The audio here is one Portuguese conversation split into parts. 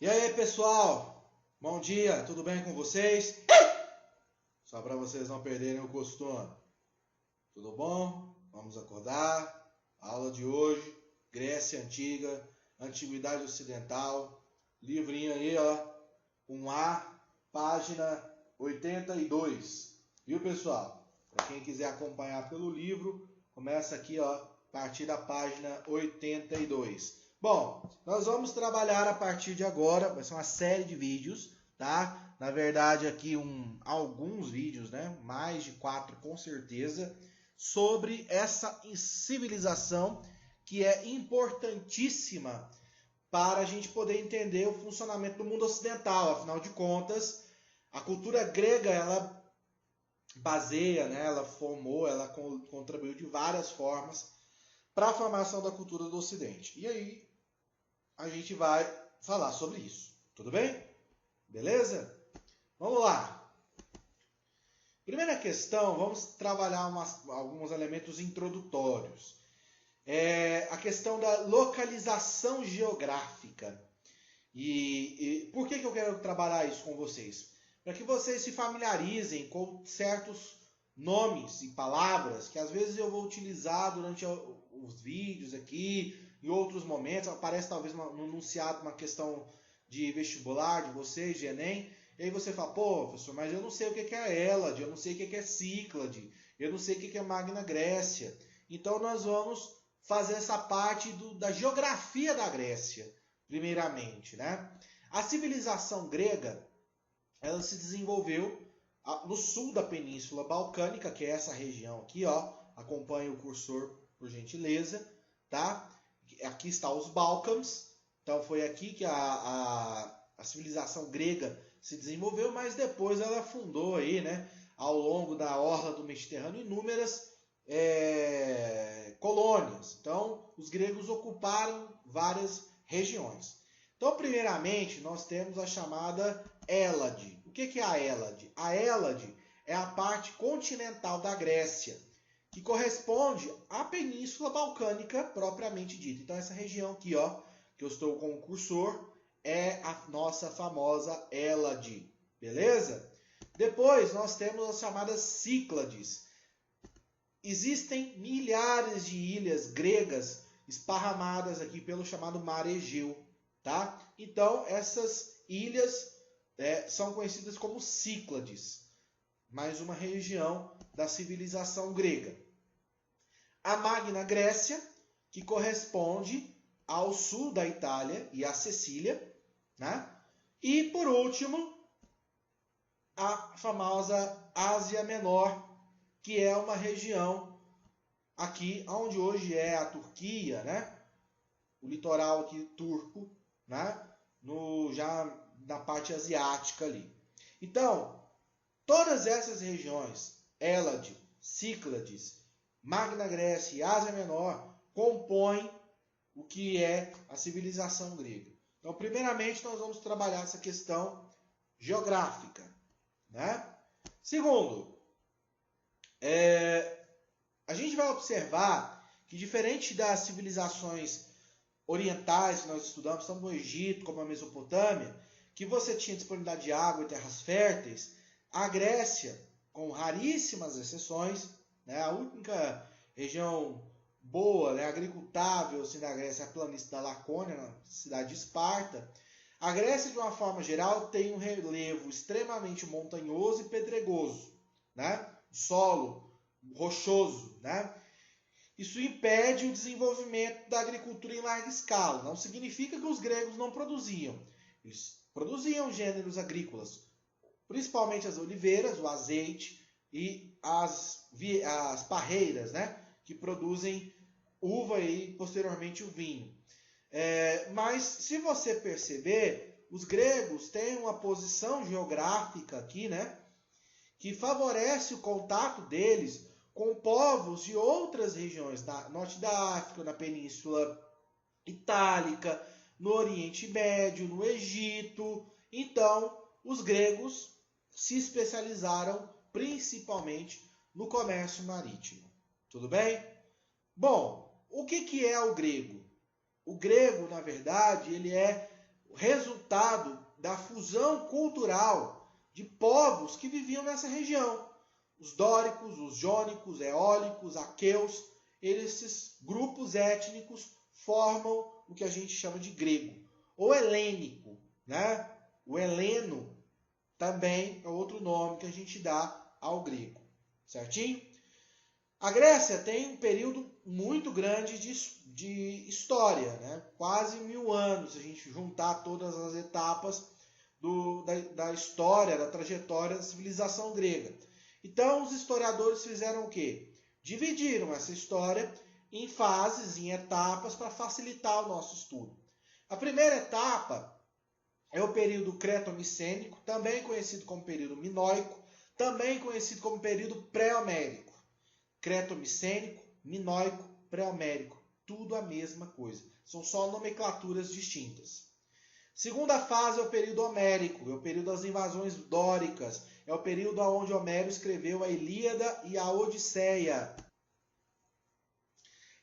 E aí, pessoal? Bom dia, tudo bem com vocês? Só para vocês não perderem o costume. Tudo bom? Vamos acordar. A aula de hoje, Grécia Antiga, Antiguidade Ocidental, livrinho aí, ó, 1A, página 82. Viu, pessoal? Para quem quiser acompanhar pelo livro, começa aqui, ó, a partir da página 82. Bom, nós vamos trabalhar a partir de agora, vai ser uma série de vídeos, tá? Na verdade, aqui alguns vídeos, né? Mais de 4 com certeza, sobre essa civilização que é importantíssima para a gente poder entender o funcionamento do mundo ocidental. Afinal de contas, a cultura grega, ela baseia, né? Ela formou, ela contribuiu de várias formas para a formação da cultura do Ocidente. E aí, a gente vai falar sobre isso. Tudo bem? Beleza? Vamos lá. Primeira questão, vamos trabalhar alguns elementos introdutórios. A questão da localização geográfica. E por que eu quero trabalhar isso com vocês? Para que vocês se familiarizem com certos nomes e palavras que às vezes eu vou utilizar durante os vídeos aqui, em outros momentos, aparece talvez no enunciado uma questão de vestibular de vocês, de Enem, e aí você fala, pô, professor, mas eu não sei o que é a Hélade, eu não sei o que é Cíclade, eu não sei o que é Magna Grécia. Então nós vamos fazer essa parte da geografia da Grécia, primeiramente, né? A civilização grega, ela se desenvolveu no sul da Península Balcânica, que é essa região aqui, ó. Acompanhe o cursor, por gentileza, tá? Aqui está os Balcãs. Então foi aqui que a civilização grega se desenvolveu, mas depois ela fundou aí, né, ao longo da orla do Mediterrâneo, inúmeras colônias. Então os gregos ocuparam várias regiões. Então, primeiramente, nós temos a chamada Hélade. O que é a Hélade? A Hélade é a parte continental da Grécia, que corresponde à Península Balcânica propriamente dita. Então, essa região aqui, ó, que eu estou com o cursor, é a nossa famosa Hélade. Beleza? Depois, nós temos as chamadas Cíclades. Existem milhares de ilhas gregas esparramadas aqui pelo chamado Mar Egeu. Tá? Então, essas ilhas são conhecidas como Cíclades, mais uma região da civilização grega. A Magna Grécia, que corresponde ao sul da Itália e à Sicília, né? E, por último, a famosa Ásia Menor, que é uma região aqui onde hoje é a Turquia, né? O litoral aqui turco, né? Já na parte asiática ali. Então, todas essas regiões, Hélade, Cíclades, Magna Grécia e Ásia Menor, compõem o que é a civilização grega. Então, primeiramente, nós vamos trabalhar essa questão geográfica, né? Segundo, a gente vai observar que, diferente das civilizações orientais que nós estudamos, tanto no Egito como na Mesopotâmia, que você tinha disponibilidade de água e terras férteis, a Grécia, com raríssimas exceções, né, a única região boa, né, agricultável assim, da Grécia é a planície da Lacônia, na cidade de Esparta. A Grécia, de uma forma geral, tem um relevo extremamente montanhoso e pedregoso, né, solo rochoso, né? Isso impede o desenvolvimento da agricultura em larga escala. Não significa que os gregos não produziam. Eles produziam gêneros agrícolas, principalmente as oliveiras, o azeite e as parreiras, né? Que produzem uva e posteriormente o vinho. Mas se você perceber, os gregos têm uma posição geográfica aqui, né? Que favorece o contato deles com povos de outras regiões, no norte da África, na Península Itálica, no Oriente Médio, no Egito. Então, os gregos se especializaram principalmente no comércio marítimo. Tudo bem? Bom, o que é o grego? O grego, na verdade, ele é resultado da fusão cultural de povos que viviam nessa região. Os dóricos, os jônicos, eólicos, aqueus, esses grupos étnicos formam o que a gente chama de grego, ou helênico, né? O heleno também é outro nome que a gente dá ao grego, certinho? A Grécia tem um período muito grande de história, né? Quase 1000 anos, se a gente juntar todas as etapas da história, da trajetória da civilização grega. Então, os historiadores fizeram o quê? Dividiram essa história em fases, em etapas, para facilitar o nosso estudo. A primeira etapa é o período creto-micênico, também conhecido como período minoico, também conhecido como período pré-homérico. Creto-micênico, minoico, pré-homérico, tudo a mesma coisa. São só nomenclaturas distintas. Segunda fase é o período homérico, é o período das invasões dóricas, é o período onde Homero escreveu a Ilíada e a Odisseia,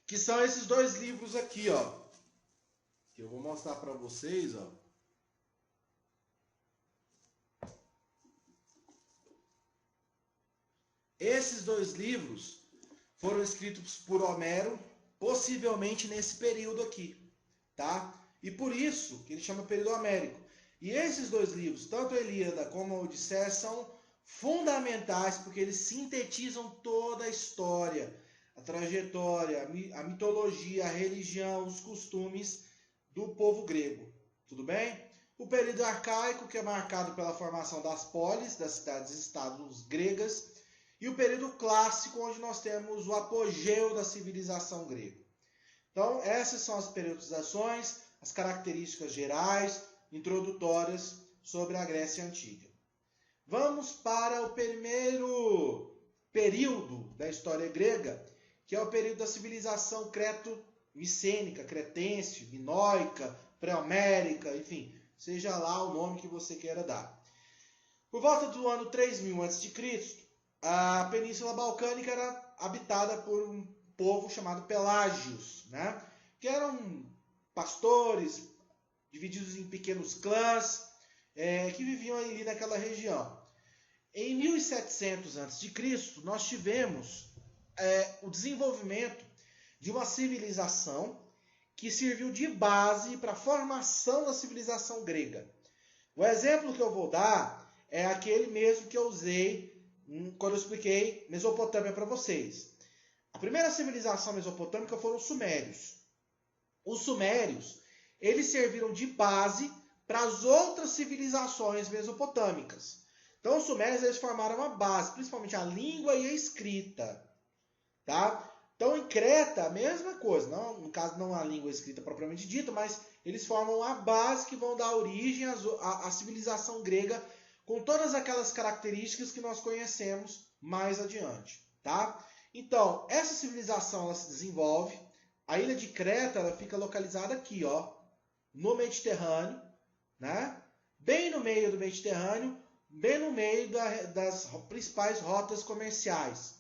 que são esses dois livros aqui, ó, que eu vou mostrar para vocês, ó. Esses dois livros foram escritos por Homero, possivelmente nesse período aqui, tá? E por isso que ele chama período homérico. E esses dois livros, tanto a Ilíada como a Odisseia, são fundamentais porque eles sintetizam toda a história, a trajetória, a mitologia, a religião, os costumes do povo grego. Tudo bem? O período arcaico, que é marcado pela formação das polis, das cidades-estados gregas, e o período clássico, onde nós temos o apogeu da civilização grega. Então, essas são as periodizações, as características gerais, introdutórias sobre a Grécia Antiga. Vamos para o primeiro período da história grega, que é o período da civilização creto-micênica, cretense, minoica, pré-homérica, enfim, seja lá o nome que você queira dar. Por volta do ano 3000 a.C., a Península Balcânica era habitada por um povo chamado Pelágios, né? Que eram pastores, divididos em pequenos clãs, que viviam ali naquela região. Em 1700 a.C., nós tivemos o desenvolvimento de uma civilização que serviu de base para a formação da civilização grega. O exemplo que eu vou dar é aquele mesmo que eu usei quando eu expliquei Mesopotâmia para vocês. A primeira civilização mesopotâmica foram os sumérios. Os sumérios, eles serviram de base para as outras civilizações mesopotâmicas. Então, os sumérios, eles formaram uma base, principalmente a língua e a escrita. Tá? Então, em Creta, a mesma coisa. Não, no caso, não a língua escrita propriamente dita, mas eles formam a base que vão dar origem à civilização grega, com todas aquelas características que nós conhecemos mais adiante, tá? Então, essa civilização ela se desenvolve. A ilha de Creta ela fica localizada aqui, ó, no Mediterrâneo, né? Bem no meio do Mediterrâneo, bem no meio das principais rotas comerciais.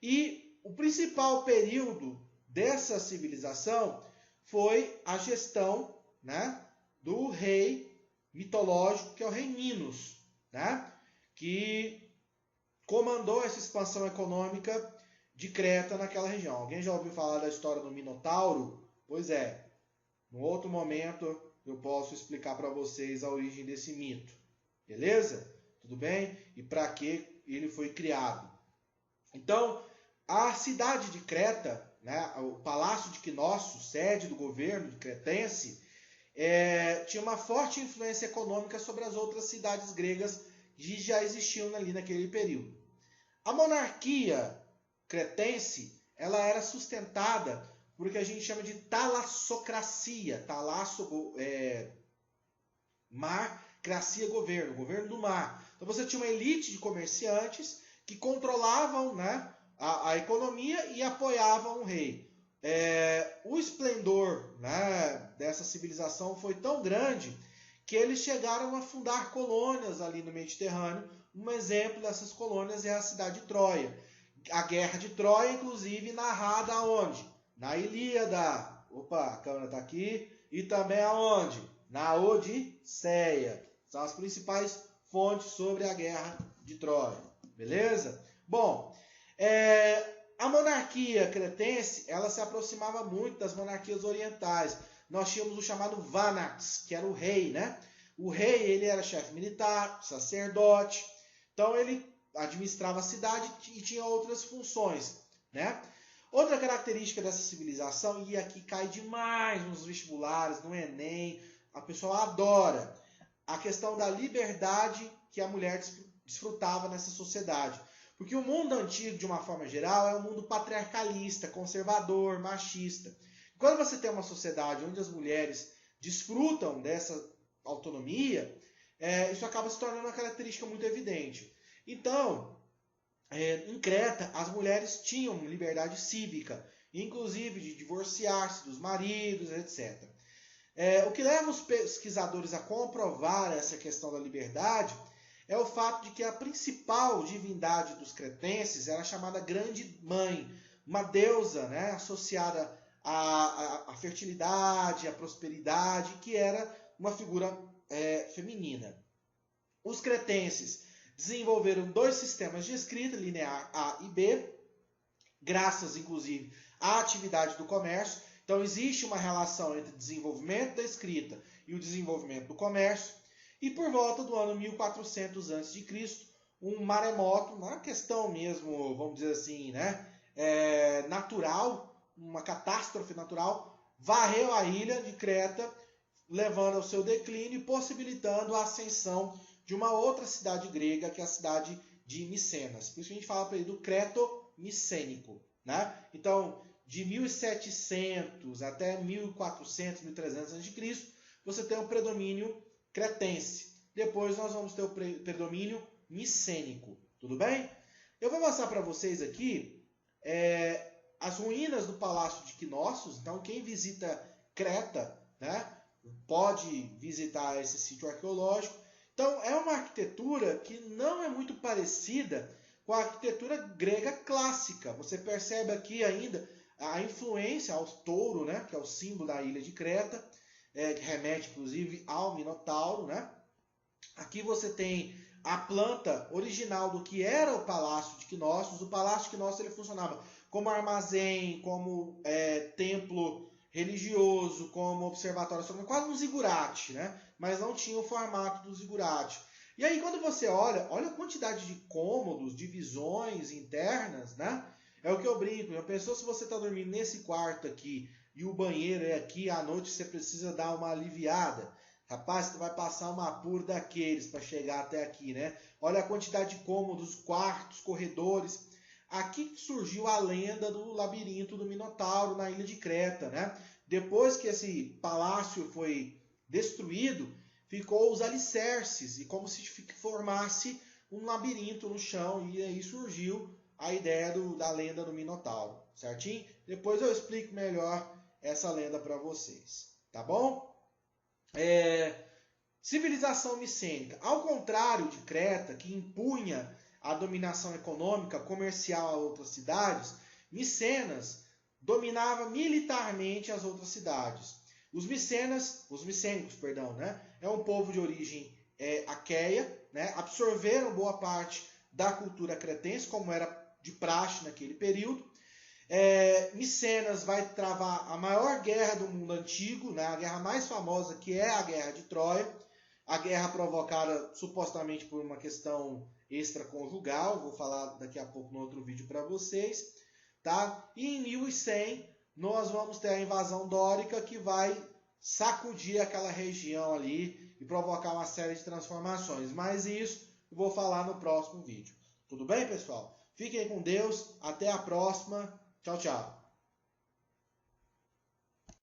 E o principal período dessa civilização foi a gestão, né, do rei mitológico, que é o rei Minos, né, que comandou essa expansão econômica de Creta naquela região. Alguém já ouviu falar da história do Minotauro? Pois é, no outro momento eu posso explicar para vocês a origem desse mito. Beleza? Tudo bem? E para que ele foi criado. Então, a cidade de Creta, né, o Palácio de Cnossos, sede do governo cretense, tinha uma forte influência econômica sobre as outras cidades gregas que já existiam ali naquele período. A monarquia cretense ela era sustentada por o que a gente chama de talassocracia. Mar, cracia, governo, governo do mar. Então você tinha uma elite de comerciantes que controlavam, né, a economia e apoiavam o rei. O esplendor, né, dessa civilização foi tão grande que eles chegaram a fundar colônias ali no Mediterrâneo. Um exemplo dessas colônias é a cidade de Troia. A guerra de Troia, inclusive, narrada aonde? Na Ilíada. Opa, a câmera está aqui. E também aonde? na Odisseia. São as principais fontes sobre a guerra de Troia. Beleza? Bom, a monarquia cretense, ela se aproximava muito das monarquias orientais. Nós tínhamos o chamado Vanax, que era o rei, né? O rei, ele era chefe militar, sacerdote. Então, ele administrava a cidade e tinha outras funções, né? Outra característica dessa civilização, e aqui cai demais nos vestibulares, no Enem, a pessoa adora, a questão da liberdade que a mulher desfrutava nessa sociedade. Porque o mundo antigo, de uma forma geral, é um mundo patriarcalista, conservador, machista. Quando você tem uma sociedade onde as mulheres desfrutam dessa autonomia, isso acaba se tornando uma característica muito evidente. Então, em Creta, as mulheres tinham liberdade cívica, inclusive de divorciar-se dos maridos, etc. O que leva os pesquisadores a comprovar essa questão da liberdade é o fato de que a principal divindade dos cretenses era chamada Grande Mãe, uma deusa, né, associada à fertilidade, à prosperidade, que era uma figura feminina. Os cretenses desenvolveram 2 sistemas de escrita, linear A e B, graças, inclusive, à atividade do comércio. Então, existe uma relação entre o desenvolvimento da escrita e o desenvolvimento do comércio. E por volta do ano 1400 a.C., um maremoto, uma questão mesmo, vamos dizer assim, né, natural, uma catástrofe natural, varreu a ilha de Creta, levando ao seu declínio e possibilitando a ascensão de uma outra cidade grega, que é a cidade de Micenas. Por isso que a gente fala para ele do Creto-Micênico, né? Então, de 1700 até 1400, 1300 a.C., você tem o predomínio cretense. Depois nós vamos ter o predomínio micênico. Tudo bem? Eu vou mostrar para vocês aqui as ruínas do Palácio de Knossos. Então, quem visita Creta, né, pode visitar esse sítio arqueológico. Então, é uma arquitetura que não é muito parecida com a arquitetura grega clássica. Você percebe aqui ainda a influência ao touro, né, que é o símbolo da ilha de Creta, que remete, inclusive, ao Minotauro, né? Aqui você tem a planta original do que era o Palácio de Knossos. O Palácio de Knossos ele funcionava como armazém, como templo religioso, como observatório astronômico, quase um zigurate, né? Mas não tinha o formato do zigurate. E aí, quando você olha a quantidade de cômodos, divisões internas, né? É o que eu brinco. Já pensou se você está dormindo nesse quarto aqui e o banheiro é aqui, à noite você precisa dar uma aliviada? Rapaz, você vai passar uma apuro daqueles para chegar até aqui, né? Olha a quantidade de cômodos, quartos, corredores. Aqui surgiu a lenda do labirinto do Minotauro na ilha de Creta, né? Depois que esse palácio foi destruído, ficou os alicerces e como se formasse um labirinto no chão, e aí surgiu a ideia da lenda do Minotauro, certinho? Depois eu explico melhor essa lenda para vocês, tá bom? Civilização micênica. Ao contrário de Creta, que impunha a dominação econômica, comercial a outras cidades, Micenas dominava militarmente as outras cidades. Os micênicos, né, é um povo de origem aqueia, né, absorveram boa parte da cultura cretense, como era de praxe naquele período. Micenas vai travar a maior guerra do mundo antigo, né, a guerra mais famosa, que é a Guerra de Troia, a guerra provocada supostamente por uma questão extraconjugal, vou falar daqui a pouco no outro vídeo para vocês, tá? E em 1100 nós vamos ter a invasão dórica, que vai sacudir aquela região ali e provocar uma série de transformações, mas isso eu vou falar no próximo vídeo. Tudo bem, pessoal? Fiquem com Deus, até a próxima. Tchau, tchau.